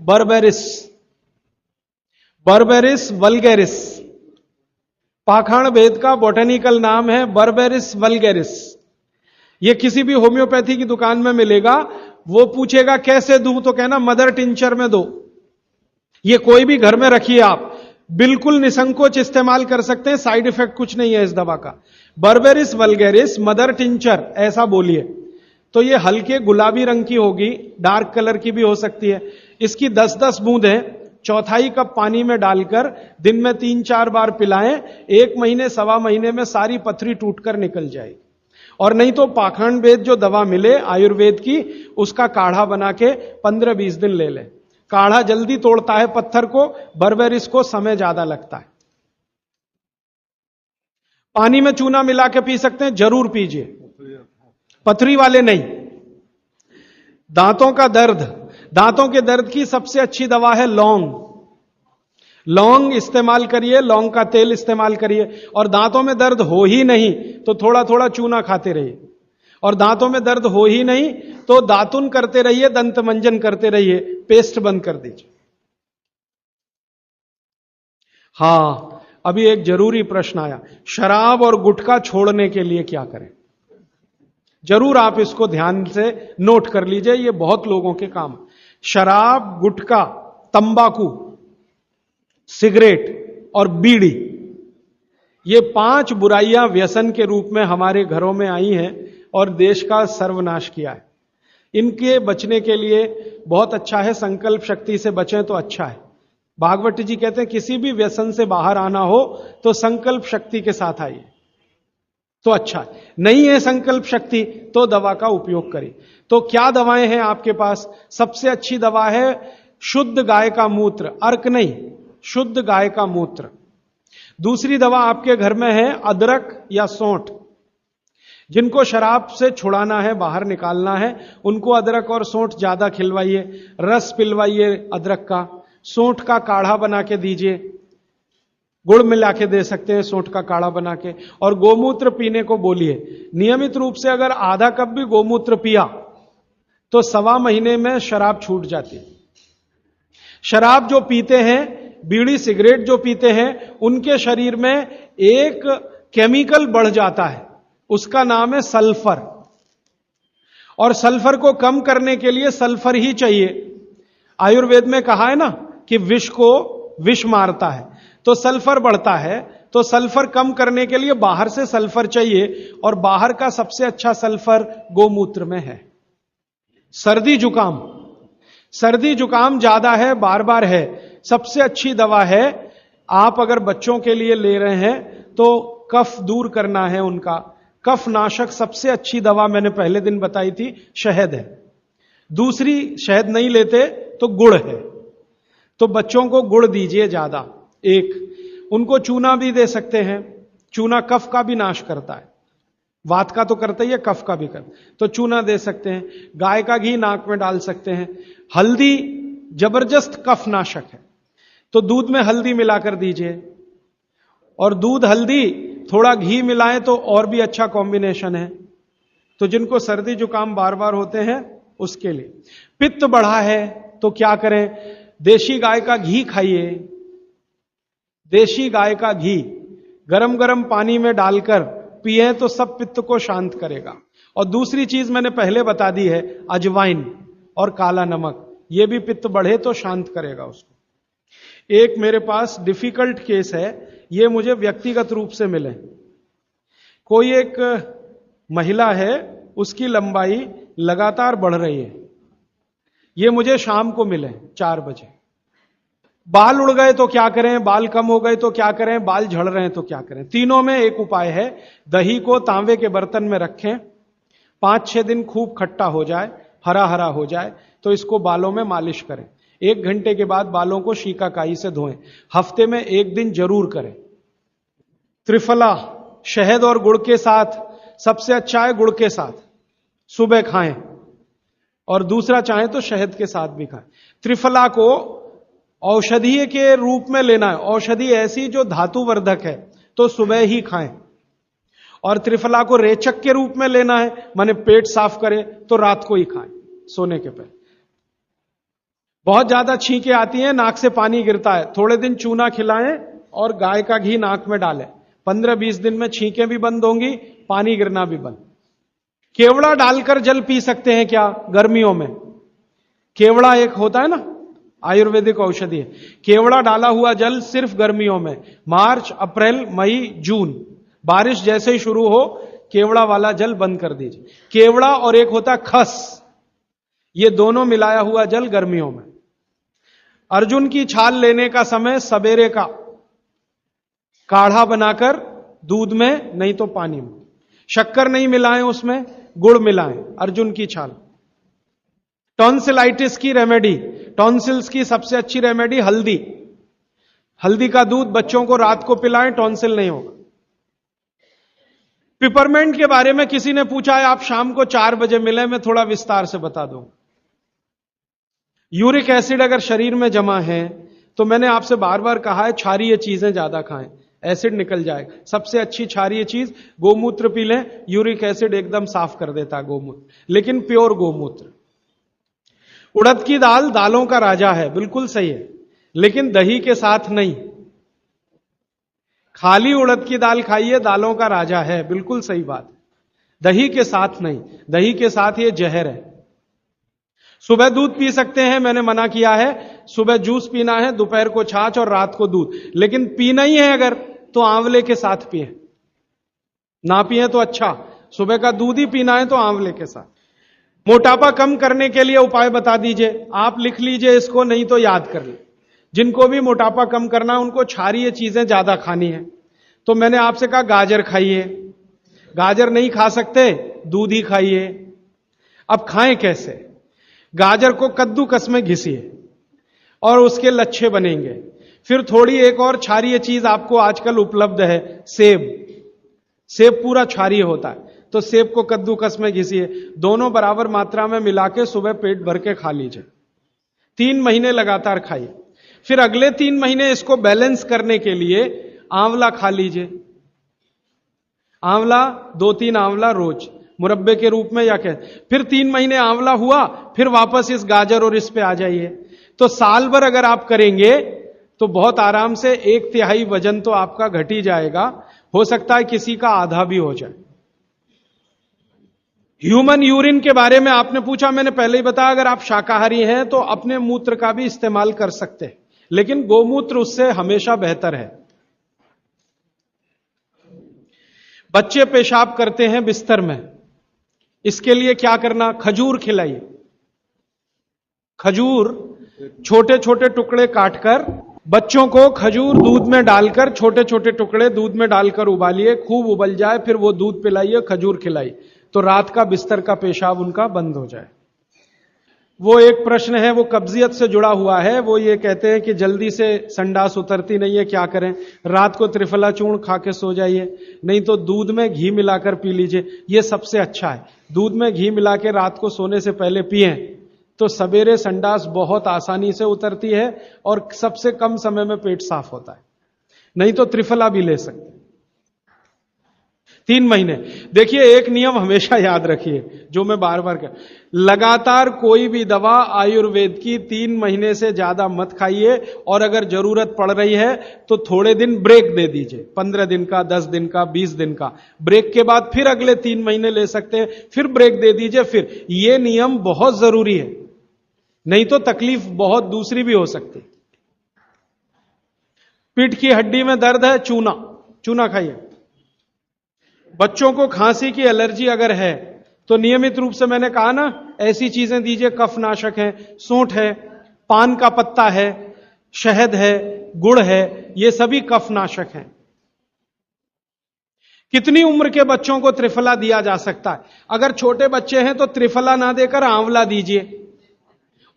बर्बेरिस वल्गैरिस। पाखंड वेद का बॉटेनिकल नाम है बर्बेरिस वल्गैरिस। ये किसी भी होम्योपैथी की दुकान में मिलेगा। वो पूछेगा कैसे दूं, तो कहना मदर टिंचर में दो। ये कोई भी घर में रखिए, आप बिल्कुल निसंकोच इस्तेमाल कर सकते हैं, साइड इफेक्ट कुछ नहीं है इस दवा का। बर्बेरिस वल्गैरिस मदर टिंचर ऐसा बोलिए, तो ये हल्के गुलाबी रंग की होगी, डार्क कलर की भी हो सकती है। इसकी 10-10 बूंदें 1/4 कप पानी में डालकर दिन में 3-4 बार पिलाएं। 1 महीने 1.25 महीने में सारी पथरी टूटकर निकल जाएगी। और नहीं तो पाखंड वेद जो दवा मिले आयुर्वेद की, उसका काढ़ा बना के 15-20 दिन ले लें। काढ़ा जल्दी तोड़ता है पत्थर को, बर्बेरिस को समय ज्यादा लगता है। पानी में चूना मिला के पी सकते हैं, जरूर पीजिए, पथरी वाले नहीं। दांतों का दर्द, दांतों के दर्द की सबसे अच्छी दवा है लौंग। लौंग इस्तेमाल करिए, लौंग का तेल इस्तेमाल करिए। और दांतों में दर्द हो ही नहीं तो थोड़ा थोड़ा चूना खाते रहिए। और दांतों में दर्द हो ही नहीं तो दातुन करते रहिए, दंत मंजन करते रहिए, पेस्ट बंद कर दीजिए। हां, अभी एक जरूरी प्रश्न आया, शराब और गुटखा छोड़ने के लिए क्या करें? जरूर आप इसको ध्यान से नोट कर लीजिए, ये बहुत लोगों के काम। शराब, गुटखा, तंबाकू, सिगरेट और बीड़ी, ये 5 बुराइयां व्यसन के रूप में हमारे घरों में आई हैं और देश का सर्वनाश किया है। इनके बचने के लिए बहुत अच्छा है, संकल्प शक्ति से बचें तो अच्छा है। भागवत जी कहते हैं किसी भी व्यसन से बाहर आना हो तो संकल्प शक्ति के साथ आइए तो अच्छा है। नहीं है संकल्प शक्ति तो दवा का उपयोग करिए। तो क्या दवाएं हैं आपके पास? सबसे अच्छी दवा है शुद्ध गाय का मूत्र, अर्क नहीं, शुद्ध गाय का मूत्र। दूसरी दवा आपके घर में है अदरक या सौंठ। जिनको शराब से छुड़ाना है, बाहर निकालना है, उनको अदरक और सौंठ ज्यादा खिलवाइए, रस पिलवाइए अदरक का, सौंठ का काढ़ा बना के दीजिए, गुड़ मिला के दे सकते हैं सौंठ का काढ़ा बना के। और गोमूत्र पीने को बोलिए। नियमित रूप से अगर आधा कप भी गोमूत्र पिया तो 1.25 महीने में शराब छूट जाती। शराब जो पीते हैं, बीड़ी सिगरेट जो पीते हैं, उनके शरीर में एक केमिकल बढ़ जाता है, उसका नाम है सल्फर। और सल्फर को कम करने के लिए सल्फर ही चाहिए। आयुर्वेद में कहा है ना कि विष को विष मारता है, तो सल्फर बढ़ता है। तो सल्फर कम करने के लिए बाहर से सल्फर चाहिए, और बाहर का सबसे अच्छा सल्फर गोमूत्र में है। सर्दी जुकाम, सर्दी जुकाम ज्यादा है, बार बार है, सबसे अच्छी दवा है। आप अगर बच्चों के लिए ले रहे हैं तो कफ दूर करना है उनका, कफ नाशक सबसे अच्छी दवा मैंने पहले दिन बताई थी, शहद है। दूसरी शहद नहीं लेते तो गुड़ है, तो बच्चों को गुड़ दीजिए ज्यादा। एक उनको चूना भी दे सकते हैं, चूना कफ का भी नाश करता है, वात का तो करता ही है, कफ का भी करता, तो चूना दे सकते हैं। गाय का घी नाक में डाल सकते हैं। हल्दी जबरदस्त कफ नाशक है, तो दूध में हल्दी मिलाकर दीजिए। और दूध हल्दी थोड़ा घी मिलाएं तो और भी अच्छा कॉम्बिनेशन है। तो जिनको सर्दी जुकाम बार बार होते हैं उसके लिए। पित्त बढ़ा है तो क्या करें? देशी गाय का घी खाइए। देशी गाय का घी गरम गरम पानी में डालकर पिए तो सब पित्त को शांत करेगा। और दूसरी चीज मैंने पहले बता दी है, अजवाइन और काला नमक, यह भी पित्त बढ़े तो शांत करेगा उसको। एक मेरे पास डिफिकल्ट केस है, ये मुझे व्यक्तिगत रूप से मिले। कोई एक महिला है, उसकी लंबाई लगातार बढ़ रही है। ये मुझे शाम को मिले 4 बजे। बाल उड़ गए तो क्या करें, बाल कम हो गए तो क्या करें, बाल झड़ रहे हैं तो क्या करें? तीनों में एक उपाय है। दही को तांबे के बर्तन में रखें, 5-6 दिन खूब खट्टा हो जाए, हरा हरा हो जाए, तो इसको बालों में मालिश करें। 1 घंटे के बाद बालों को शीकाकाई से धोएं। हफ्ते में 1 दिन जरूर करें। त्रिफला शहद और गुड़ के साथ सबसे अच्छा है, गुड़ के साथ सुबह खाएं, और दूसरा चाहे तो शहद के साथ भी खाएं। त्रिफला को औषधीय के रूप में लेना है, औषधि ऐसी जो धातुवर्धक है, तो सुबह ही खाएं। और त्रिफला को रेचक के रूप में लेना है, माने पेट साफ करे, तो रात को ही खाएं सोने के पहले। बहुत ज्यादा छींकें आती हैं, नाक से पानी गिरता है, थोड़े दिन चूना खिलाएं और गाय का घी नाक में डालें। 15-20 दिन में छींकें भी बंद होंगी, पानी गिरना भी बंद। केवड़ा डालकर जल पी सकते हैं क्या गर्मियों में? केवड़ा एक होता है ना, आयुर्वेदिक औषधि है। केवड़ा डाला हुआ जल सिर्फ गर्मियों में, मार्च, अप्रैल, मई, जून, बारिश जैसे ही शुरू हो केवड़ा वाला जल बंद कर दीजिए। केवड़ा और एक होता है खस, ये दोनों मिलाया हुआ जल गर्मियों में। अर्जुन की छाल लेने का समय सवेरे का, काढ़ा बनाकर दूध में नहीं तो पानी में, शक्कर नहीं मिलाएं, उसमें गुड़ मिलाएं। अर्जुन की छाल। टॉन्सिलाइटिस की रेमेडी, टॉन्सिल्स की सबसे अच्छी रेमेडी हल्दी। हल्दी का दूध बच्चों को रात को पिलाएं, टॉन्सिल नहीं होगा। पिपरमेंट के बारे में किसी ने पूछा है, आप शाम को 4 बजे मिले, मैं थोड़ा विस्तार से बता दूं। यूरिक एसिड अगर शरीर में जमा है तो मैंने आपसे बार बार कहा है क्षारीय चीजें ज्यादा खाएं, एसिड निकल जाएगा। सबसे अच्छी क्षारीय चीज गोमूत्र पी लें, यूरिक एसिड एकदम साफ कर देता है गोमूत्र, लेकिन प्योर गोमूत्र। उड़द की दाल दालों का राजा है, बिल्कुल सही है, लेकिन दही के साथ नहीं। खाली उड़द की दाल खाइए, दालों का राजा है, बिल्कुल सही बात। दही के साथ नहीं, दही के साथ ये जहर है। सुबह दूध पी सकते हैं, मैंने मना किया है, सुबह जूस पीना है, दोपहर को छाछ और रात को दूध, लेकिन पीना ही है अगर तो आंवले के साथ पिए, ना पिए तो अच्छा, सुबह का दूध ही पीना है तो आंवले के साथ। मोटापा कम करने के लिए उपाय बता दीजिए, आप लिख लीजिए इसको, नहीं तो याद कर लीजिए। जिनको भी मोटापा कम करना है उनको क्षारीय चीजें ज्यादा खानी है, तो मैंने आपसे कहा गाजर खाइए। गाजर नहीं खा सकते, दूध ही खाइए। अब खाएं कैसे? गाजर को कद्दूकस में घिसिए और उसके लच्छे बनेंगे। फिर थोड़ी एक और क्षारीय चीज आपको आजकल उपलब्ध है, सेब। सेब पूरा क्षारीय होता है, तो सेब को कद्दूकस में घिसिए, दोनों बराबर मात्रा में मिला के सुबह पेट भर के खा लीजिए। 3 महीने लगातार खाइए। फिर अगले 3 महीने इसको बैलेंस करने के लिए आंवला खा लीजिए। आंवला 2-3 आंवला रोज मुरब्बे के रूप में, या क्या। फिर 3 महीने आंवला हुआ, फिर वापस इस गाजर और इस पे आ जाइए। तो साल भर अगर आप करेंगे तो बहुत आराम से 1/3 वजन तो आपका घट ही जाएगा, हो सकता है किसी का आधा भी हो जाए। ह्यूमन यूरिन के बारे में आपने पूछा, मैंने पहले ही बताया, अगर आप शाकाहारी हैं तो अपने मूत्र का भी इस्तेमाल कर सकते हैं, लेकिन गोमूत्र उससे हमेशा बेहतर है। बच्चे पेशाब करते हैं बिस्तर में, इसके लिए क्या करना? खजूर खिलाइए। खजूर छोटे छोटे टुकड़े काटकर बच्चों को खजूर दूध में डालकर, छोटे छोटे टुकड़े दूध में डालकर उबालिए, खूब उबल जाए, फिर वो दूध पिलाइए, खजूर खिलाइए, तो रात का बिस्तर का पेशाब उनका बंद हो जाए। वो एक प्रश्न है, वो कब्जियत से जुड़ा हुआ है। वो ये कहते हैं कि जल्दी से संडास उतरती नहीं है, क्या करें? रात को त्रिफला चूर्ण खा के सो जाइए, नहीं तो दूध में घी मिलाकर पी लीजिए, ये सबसे अच्छा है। दूध में घी मिला के रात को सोने से पहले पिए तो सवेरे संडास बहुत आसानी से उतरती है और सबसे कम समय में पेट साफ होता है। नहीं तो त्रिफला भी ले सकते। 3 महीने। देखिए, एक नियम हमेशा याद रखिए, जो मैं बार बार कह, लगातार कोई भी दवा आयुर्वेद की 3 महीने से ज्यादा मत खाइए, और अगर जरूरत पड़ रही है तो थोड़े दिन ब्रेक दे दीजिए, 15 दिन का, 10 दिन का, 20 दिन का। ब्रेक के बाद फिर अगले 3 महीने ले सकते हैं, फिर ब्रेक दे दीजिए। फिर ये नियम बहुत जरूरी है, नहीं तो तकलीफ बहुत दूसरी भी हो सकती। पीठ की हड्डी में दर्द है, चूना, चूना खाइए। बच्चों को खांसी की एलर्जी अगर है तो नियमित रूप से, मैंने कहा ना, ऐसी चीजें दीजिए, कफनाशक है, सूंठ है, पान का पत्ता है, शहद है, गुड़ है, ये सभी कफनाशक हैं। कितनी उम्र के बच्चों को त्रिफला दिया जा सकता है? अगर छोटे बच्चे हैं तो त्रिफला ना देकर आंवला दीजिए,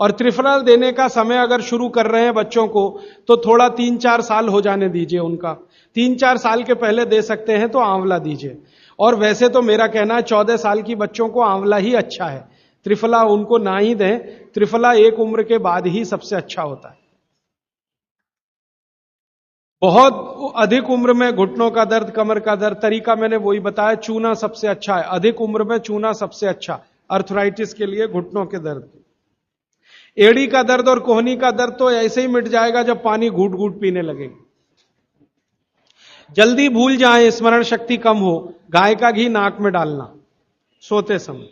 और त्रिफला देने का समय अगर शुरू कर रहे हैं बच्चों को तो थोड़ा 3-4 साल हो जाने दीजिए उनका। 3-4 साल के पहले दे सकते हैं तो आंवला दीजिए। और वैसे तो मेरा कहना है 14 साल की बच्चों को आंवला ही अच्छा है, त्रिफला उनको ना ही दें। त्रिफला एक उम्र के बाद ही सबसे अच्छा होता है। बहुत अधिक उम्र में घुटनों का दर्द, कमर का दर्द, तरीका मैंने वही बताया, चूना सबसे अच्छा है। अधिक उम्र में चूना सबसे अच्छा, अर्थराइटिस के लिए, घुटनों के दर्द। एड़ी का दर्द और कोहनी का दर्द तो ऐसे ही मिट जाएगा जब पानी घूट घूट पीने लगेंगे। जल्दी भूल जाए, स्मरण शक्ति कम हो, गाय का घी नाक में डालना सोते समय।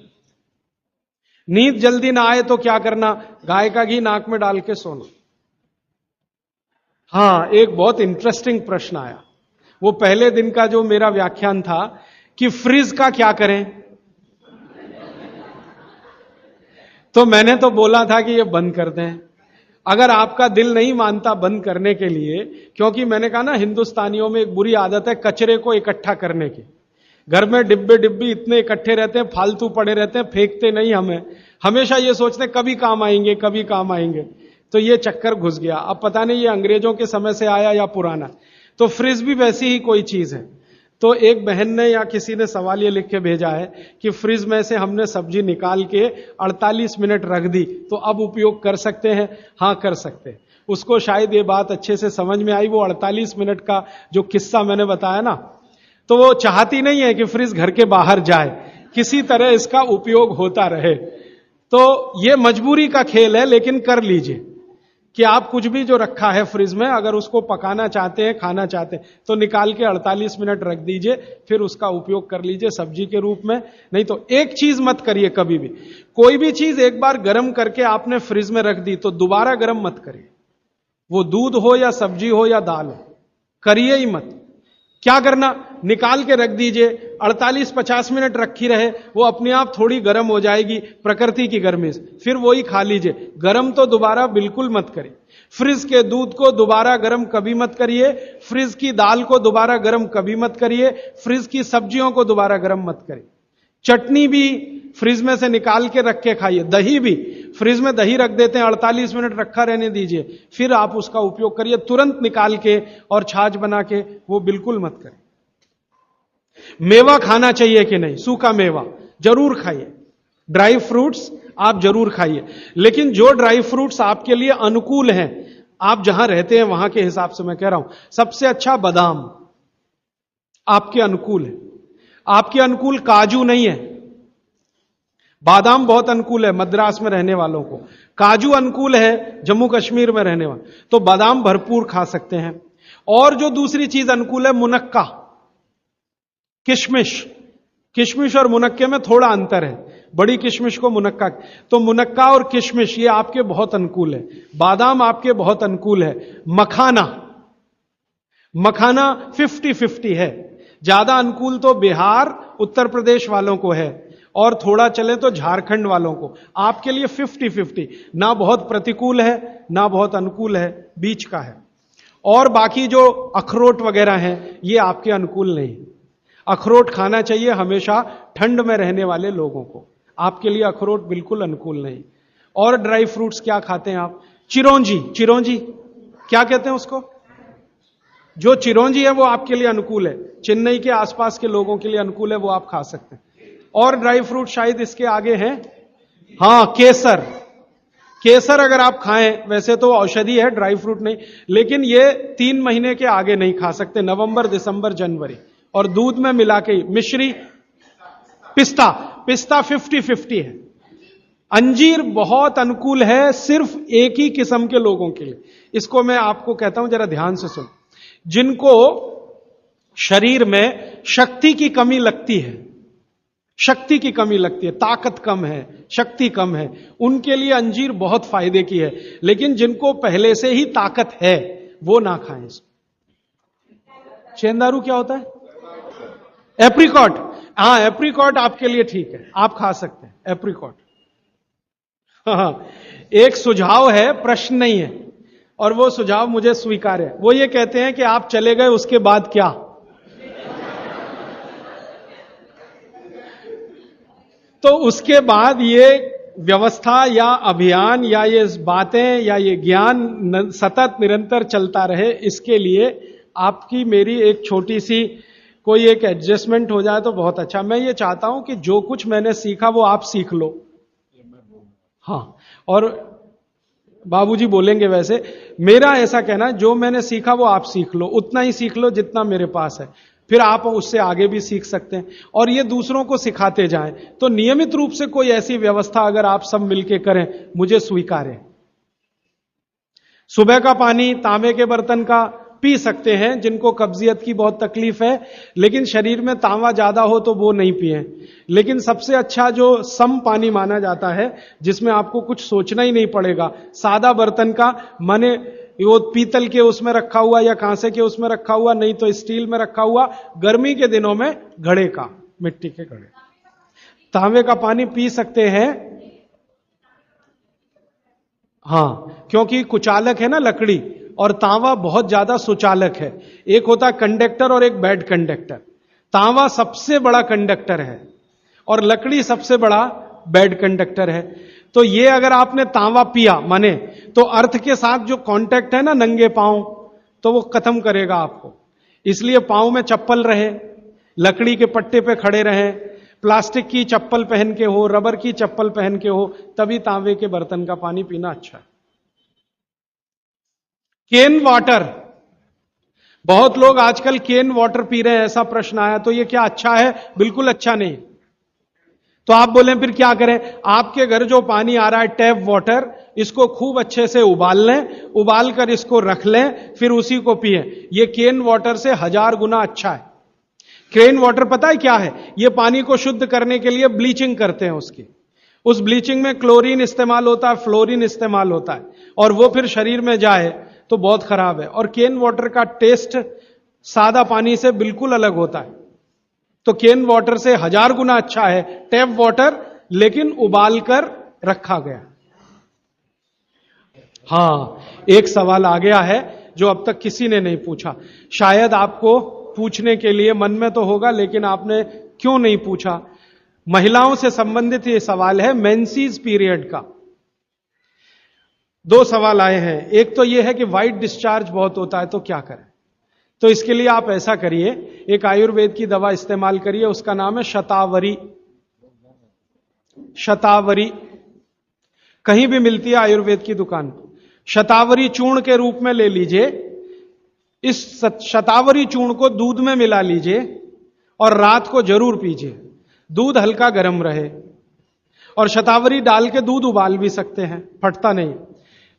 नींद जल्दी ना आए तो क्या करना? गाय का घी नाक में डाल के सोना। हां, एक बहुत इंटरेस्टिंग प्रश्न आया, वो पहले दिन का जो मेरा व्याख्यान था कि फ्रिज का क्या करें। तो मैंने तो बोला था कि ये बंद कर दें, अगर आपका दिल नहीं मानता बंद करने के लिए, क्योंकि मैंने कहा ना हिंदुस्तानियों में एक बुरी आदत है कचरे को इकट्ठा करने की। घर में डिब्बे डिब्बी इतने इकट्ठे रहते हैं, फालतू पड़े रहते हैं, फेंकते नहीं हमें, हमेशा ये सोचते हैं कभी काम आएंगे कभी काम आएंगे। तो ये चक्कर घुस गया। अब पता नहीं ये अंग्रेजों के समय से आया या पुराना। तो फ्रिज भी वैसी ही कोई चीज है। तो एक बहन ने या किसी ने सवाल ये लिख के भेजा है कि फ्रिज में से हमने सब्जी निकाल के 48 मिनट रख दी तो अब उपयोग कर सकते हैं। हाँ कर सकते हैं। उसको शायद ये बात अच्छे से समझ में आई। वो 48 मिनट का जो किस्सा मैंने बताया ना, तो वो चाहती नहीं है कि फ्रिज घर के बाहर जाए, किसी तरह इसका उपयोग होता रहे। तो ये मजबूरी का खेल है, लेकिन कर लीजिए कि आप कुछ भी जो रखा है फ्रिज में, अगर उसको पकाना चाहते हैं खाना चाहते हैं तो निकाल के 48 मिनट रख दीजिए, फिर उसका उपयोग कर लीजिए सब्जी के रूप में। नहीं तो एक चीज मत करिए कभी भी, कोई भी चीज एक बार गर्म करके आपने फ्रिज में रख दी तो दोबारा गर्म मत करिए। वो दूध हो या सब्जी हो या दाल हो, करिए ही मत। क्या करना, निकाल के रख दीजिए, 48-50 मिनट रखी रहे, वो अपने आप थोड़ी गर्म हो जाएगी प्रकृति की गर्मी से, फिर वही खा लीजिए। गर्म तो दोबारा बिल्कुल मत करिए। फ्रिज के दूध को दोबारा गर्म कभी मत करिए, फ्रिज की दाल को दोबारा गर्म कभी मत करिए, फ्रिज की सब्जियों को दोबारा गर्म मत करिए। चटनी भी फ्रिज में से निकाल के रख के खाइए। दही भी फ्रिज में दही रख देते हैं, 48 मिनट रखा रहने दीजिए, फिर आप उसका उपयोग करिए। तुरंत निकाल के और छाछ बना के वो बिल्कुल मत करें। मेवा खाना चाहिए कि नहीं, सूखा मेवा जरूर खाइए, ड्राई फ्रूट्स आप जरूर खाइए, लेकिन जो ड्राई फ्रूट्स आपके लिए अनुकूल हैं, आप जहां रहते हैं वहां के हिसाब से मैं कह रहा हूं। सबसे अच्छा बादाम आपके अनुकूल है, आपके अनुकूल काजू नहीं है। बादाम बहुत अनुकूल है मद्रास में रहने वालों को, काजू अनुकूल है जम्मू कश्मीर में रहने वाले, तो बादाम भरपूर खा सकते हैं। और जो दूसरी चीज अनुकूल है मुनक्का, किशमिश। किशमिश और मुनक्के में थोड़ा अंतर है, बड़ी किशमिश को मुनक्का, तो मुनक्का और किशमिश ये आपके बहुत अनुकूल है। बादाम आपके बहुत अनुकूल है। मखाना, मखाना 50-50 है। ज्यादा अनुकूल तो बिहार उत्तर प्रदेश वालों को है, और थोड़ा चले तो झारखंड वालों को। आपके लिए 50-50, ना बहुत प्रतिकूल है ना बहुत अनुकूल है, बीच का है। और बाकी जो अखरोट वगैरह हैं ये आपके अनुकूल नहीं। अखरोट खाना चाहिए हमेशा ठंड में रहने वाले लोगों को, आपके लिए अखरोट बिल्कुल अनुकूल नहीं। और ड्राई फ्रूट्स क्या खाते हैं आप, चिरौंजी, चिरौंजी क्या कहते हैं उसको, जो चिरौंजी है वो आपके लिए अनुकूल है, चेन्नई के आसपास के लोगों के लिए अनुकूल है, वो आप खा सकते हैं। और ड्राई फ्रूट शायद इसके आगे हैं, हां केसर। केसर अगर आप खाएं, वैसे तो औषधि है ड्राई फ्रूट नहीं, लेकिन ये 3 महीने के आगे नहीं खा सकते, नवंबर दिसंबर जनवरी, और दूध में मिला के। मिश्री, पिस्ता, पिस्ता 50-50 है। अंजीर बहुत अनुकूल है सिर्फ एक ही किस्म के लोगों के लिए। इसको मैं आपको कहता हूं, जरा ध्यान से सुन। जिनको शरीर में शक्ति की कमी लगती है, शक्ति की कमी लगती है, ताकत कम है, शक्ति कम है, उनके लिए अंजीर बहुत फायदे की है। लेकिन जिनको पहले से ही ताकत है वो ना खाएं इसको। चेंदारू क्या होता है, एप्रिकॉट, हाँ एप्रिकॉट आपके लिए ठीक है, आप खा सकते हैं एप्रिकॉट। हाँ, एक सुझाव है, प्रश्न नहीं है, और वो सुझाव मुझे स्वीकार है। वो ये कहते हैं कि आप चले गए उसके बाद क्या, तो उसके बाद ये व्यवस्था या अभियान या ये बातें या ये ज्ञान सतत निरंतर चलता रहे, इसके लिए आपकी मेरी एक छोटी सी कोई एक एडजस्टमेंट हो जाए तो बहुत अच्छा। मैं ये चाहता हूं कि जो कुछ मैंने सीखा वो आप सीख लो। हाँ, और बाबूजी बोलेंगे वैसे, मेरा ऐसा कहना, जो मैंने सीखा वो आप सीख लो, उतना ही सीख लो जितना मेरे पास है, फिर आप उससे आगे भी सीख सकते हैं, और ये दूसरों को सिखाते जाएं। तो नियमित रूप से कोई ऐसी व्यवस्था अगर आप सब मिलके करें, मुझे स्वीकार है। सुबह का पानी तांबे के बर्तन का पी सकते हैं जिनको कब्जियत की बहुत तकलीफ है, लेकिन शरीर में तांबा ज्यादा हो तो वो नहीं पिए। लेकिन सबसे अच्छा जो सम पानी माना जाता है, जिसमें आपको कुछ सोचना ही नहीं पड़ेगा, सादा बर्तन का, माने वो पीतल के उसमें रखा हुआ या कांसे के उसमें रखा हुआ, नहीं तो स्टील में रखा हुआ, गर्मी के दिनों में घड़े का, मिट्टी के घड़े। तांबे का पानी पी सकते हैं, हां, क्योंकि कुचालक है ना लकड़ी, और तांबा बहुत ज्यादा सुचालक है। एक होता है कंडक्टर और एक बैड कंडक्टर। तांबा सबसे बड़ा कंडक्टर है और लकड़ी सबसे बड़ा बैड कंडक्टर है। तो ये अगर आपने तांबा पिया माने, तो अर्थ के साथ जो कांटेक्ट है ना नंगे पांव, तो वो खत्म करेगा आपको। इसलिए पांव में चप्पल रहे, लकड़ी के पट्टे पे खड़े रहें, प्लास्टिक की चप्पल पहन के हो, रबर की चप्पल पहन के हो, तभी तांबे के बर्तन का पानी पीना अच्छा है। केन वाटर, बहुत लोग आजकल केन वाटर पी रहे हैं, ऐसा प्रश्न आया। तो ये क्या अच्छा है? बिल्कुल अच्छा नहीं। तो आप बोले फिर क्या करें? आपके घर जो पानी आ रहा है टैप वाटर, इसको खूब अच्छे से उबाल लें, उबाल कर इसको रख लें, फिर उसी को पिएं। ये केन वाटर से 1000 गुना अच्छा है। केन वाटर पता है क्या है? ये पानी को शुद्ध करने के लिए ब्लीचिंग करते हैं उसकी। उस ब्लीचिंग में क्लोरीन इस्तेमाल होता है, फ्लोरीन इस्तेमाल होता है, और वो फिर शरीर में जाए तो बहुत खराब है। और केन वाटर का टेस्ट सादा पानी से बिल्कुल अलग होता है। तो केन वाटर से 1000 गुना अच्छा है टैप वाटर, लेकिन उबाल कर रखा गया। हां, एक सवाल आ गया है जो अब तक किसी ने नहीं पूछा। शायद आपको पूछने के लिए मन में तो होगा, लेकिन आपने क्यों नहीं पूछा? महिलाओं से संबंधित यह सवाल है, मेंसेस पीरियड का। 2 सवाल आए हैं। एक तो यह है कि वाइट डिस्चार्ज बहुत होता है, तो क्या करें? तो इसके लिए आप ऐसा करिए, एक आयुर्वेद की दवा इस्तेमाल करिए, उसका नाम है शतावरी। शतावरी कहीं भी मिलती है आयुर्वेद की दुकान पर। शतावरी चूर्ण के रूप में ले लीजिए। इस शतावरी चूर्ण को दूध में मिला लीजिए और रात को जरूर पीजिए। दूध हल्का गर्म रहे, और शतावरी डाल के दूध उबाल भी सकते हैं, फटता नहीं।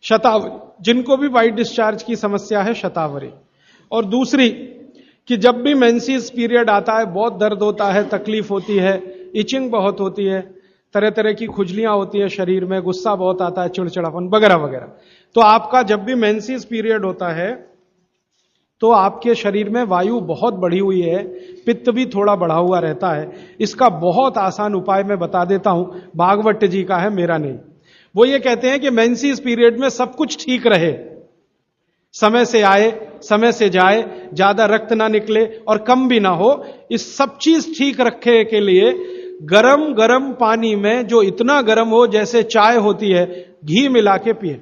शतावरी, जिनको भी वाइट डिस्चार्ज की समस्या है, शतावरी। और दूसरी कि जब भी मेंसेस पीरियड आता है बहुत दर्द होता है, तकलीफ होती है, इचिंग बहुत होती है, तरह तरह की खुजलियां होती है शरीर में, गुस्सा बहुत आता है, चिड़चिड़ापन वगैरह वगैरह। तो आपका जब भी मेंसेस पीरियड होता है तो आपके शरीर में वायु बहुत बढ़ी हुई है, पित्त भी थोड़ा बढ़ा हुआ रहता है। इसका बहुत आसान उपाय मैं बता देता हूं, भागवत जी का है, मेरा नहीं। वो ये कहते हैं कि मेंसेस पीरियड में सब कुछ ठीक रहे, समय से आए, समय से जाए, ज्यादा रक्त ना निकले और कम भी ना हो, इस सब चीज ठीक रखने के लिए गरम गरम पानी में, जो इतना गरम हो जैसे चाय होती है, घी मिला के पिए।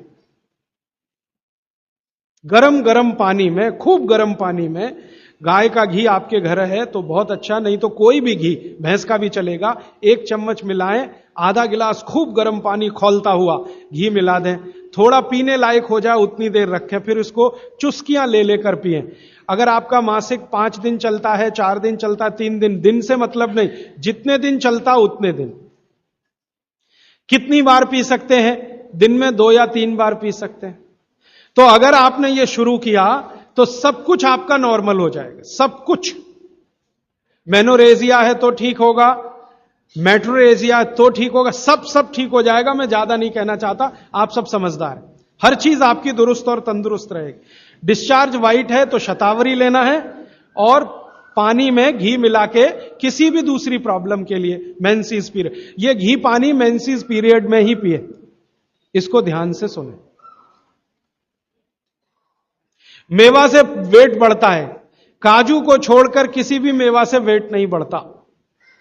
गरम गरम पानी में, खूब गरम पानी में, गाय का घी आपके घर है तो बहुत अच्छा, नहीं तो कोई भी घी, भैंस का भी चलेगा, 1 चम्मच मिलाएं, आधा गिलास खूब गर्म पानी खौलता हुआ घी मिला दें, थोड़ा पीने लायक हो जाए उतनी देर रखें, फिर इसको चुस्कियां ले लेकर पिएं। अगर आपका मासिक 5 दिन चलता है, 4 दिन चलता है, 3 दिन, दिन से मतलब नहीं, जितने दिन चलता उतने दिन। कितनी बार पी सकते हैं? दिन में 2 या 3 बार पी सकते हैं। तो अगर आपने ये शुरू किया तो सब कुछ आपका नॉर्मल हो जाएगा, सब कुछ। मेनोरेजिया है तो ठीक होगा, मेट्रोरेजिया तो ठीक होगा, सब ठीक हो जाएगा। मैं ज्यादा नहीं कहना चाहता, आप सब समझदार हैं। हर चीज आपकी दुरुस्त और तंदुरुस्त रहेगी। डिस्चार्ज वाइट है तो शतावरी लेना है, और पानी में घी मिला के, किसी भी दूसरी प्रॉब्लम के लिए, मेंसेस पीरियड, ये घी पानी मेंसेस पीरियड में ही पिए। इसको ध्यान से सुने। मेवा से वेट बढ़ता है, काजू को छोड़कर किसी भी मेवा से वेट नहीं बढ़ता।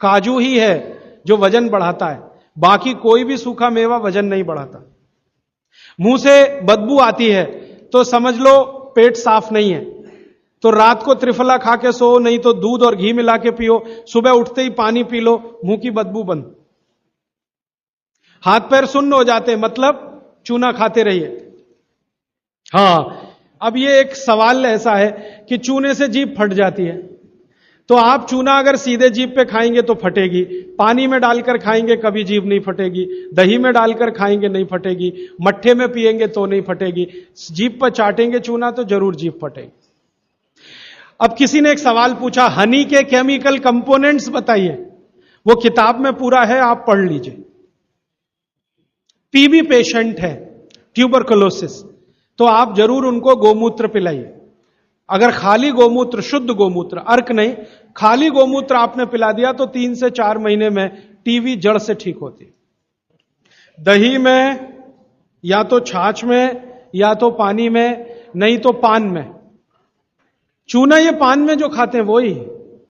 काजू ही है जो वजन बढ़ाता है, बाकी कोई भी सूखा मेवा वजन नहीं बढ़ाता। मुंह से बदबू आती है तो समझ लो पेट साफ नहीं है, तो रात को त्रिफला खा के सो, नहीं तो दूध और घी मिला के पियो, सुबह उठते ही पानी पी लो, मुंह की बदबू बंद। हाथ पैर सुन्न हो जाते, मतलब चूना खाते रहिए। हां, अब ये एक सवाल ऐसा है कि चूने से जीभ फट जाती है, तो आप चूना अगर सीधे जीभ पे खाएंगे तो फटेगी, पानी में डालकर खाएंगे कभी जीभ नहीं फटेगी, दही में डालकर खाएंगे नहीं फटेगी, मट्ठे में पिएंगे तो नहीं फटेगी, जीभ पर चाटेंगे चूना तो जरूर जीभ फटेगी। अब किसी ने एक सवाल पूछा, हनी के केमिकल कंपोनेंट्स बताइए। वो किताब में पूरा है, आप पढ़ लीजिए। टीबी पेशेंट है, ट्यूबरकुलोसिस, तो आप जरूर उनको गोमूत्र पिलाइए। अगर खाली गोमूत्र, शुद्ध गोमूत्र, अर्क नहीं, खाली गोमूत्र आपने पिला दिया तो 3 से 4 महीने में टीबी जड़ से ठीक होती। दही में, या तो छाछ में, या तो पानी में, नहीं तो पान में। चूना ये पान में जो खाते हैं वही